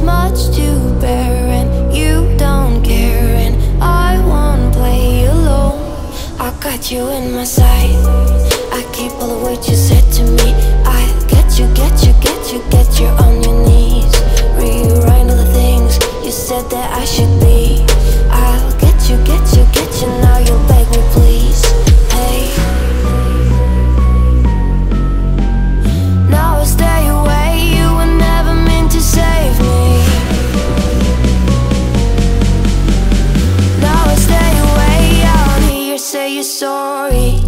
much to bear and you don't care, and I won't play alone. I got you in my sight, I keep all the words you said to me. I'll get you, get you, get you, get you on your knees. Rewrite all the things you said that I should be. I'll get you, get you, get you, now you'll beg me please. Hey, now I stay away, you were never meant to save me. Now I stay away, I don't hear you say you're sorry.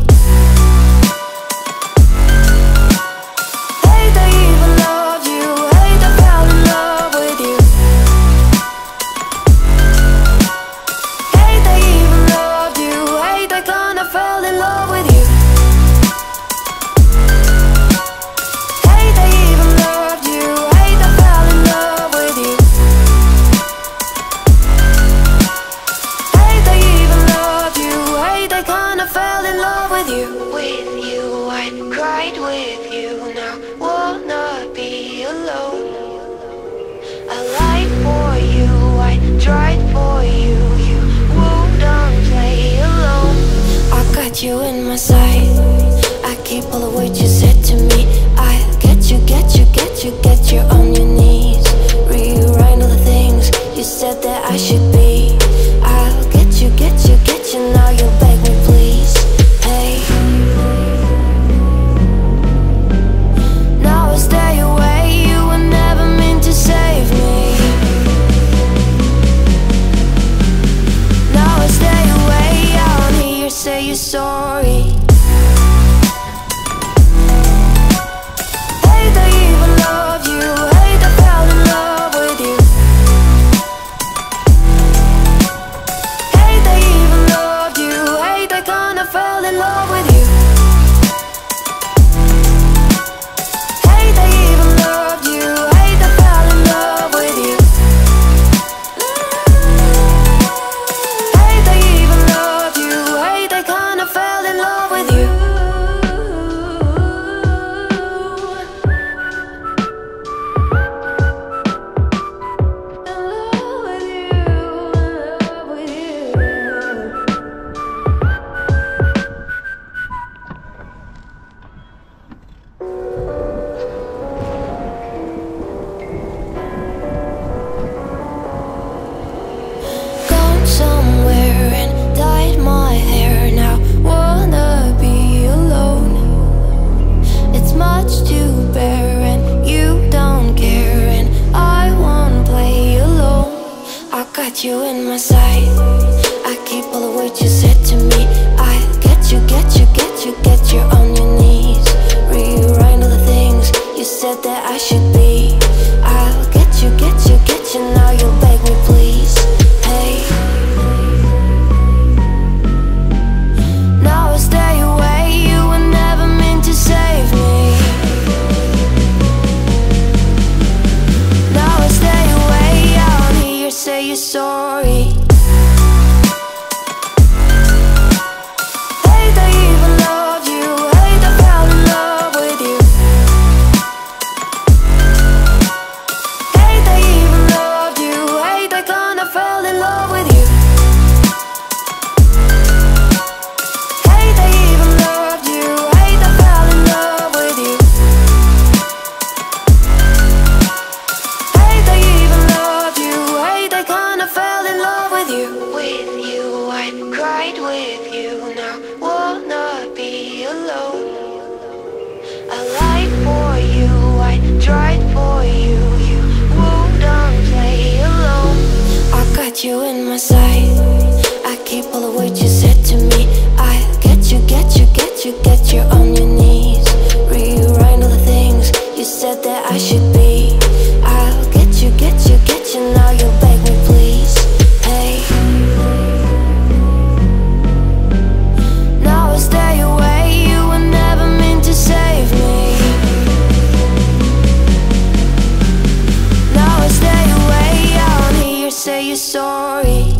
You in my sight, I keep all the words you said to me. I'll get you, get you, get you, get you on your knees. Rewrite all the things you said that I should be. I'll get you, get you, get you, now you'll beg me please. Hey, now I stay away, you were never meant to save me. Now I stay away, I don't hear you say you're sorry. Hate I even loved you, hate I fell in love with you. Hate I even loved you, hate I kinda fell in love with you. Hate I even loved you, hate I fell in love with you. Hate I even loved you, hate I kinda fell in love with you. Gone somewhere and dyed my hair, now wanna be alone. It's much to bear and you don't care, and I won't play alone. I got you in my sight, I keep all the words you said to me. I'll get you, get you, get you, get you on your knees. Rewrite all the things you said that I should be. I'll get you, get you, get you, now you'll beg me please. Hey, now I stay away, you were never meant to save me. Now I stay away, I don't hear you say you're sorry. Hate I even loved you, hate I fell in love with you. Hate I even loved you, hate I kinda fell in love with you. Hate I even loved you, hate I kinda fell in love with you. Now I stay away, I don't hear you say you're sorry. Now I stay away, you were never meant to save me. Now I stay away, I don't hear you say you're sorry. Hate I even loved you, hate I fell in love with you. Hate I even loved you, hate I kinda fell in love with you. Hate I even loved you, hate I fell in love with you. Hate I even loved you, hate I kinda fell in love with you. With you, I cried with you, now wanna be alone. I lied for you, I tried for you, you wouldn't play alone. I got you in my sight, I keep all the words you said to me. I'll get you, get you, get you, get you on your knees. Rewrite all the things you said that I should be. I'll get you, get you, get you, now you'll beg me please. Hey, now I stay away, you were never meant to save me. Now I stay away, I don't hear you say you're sorry.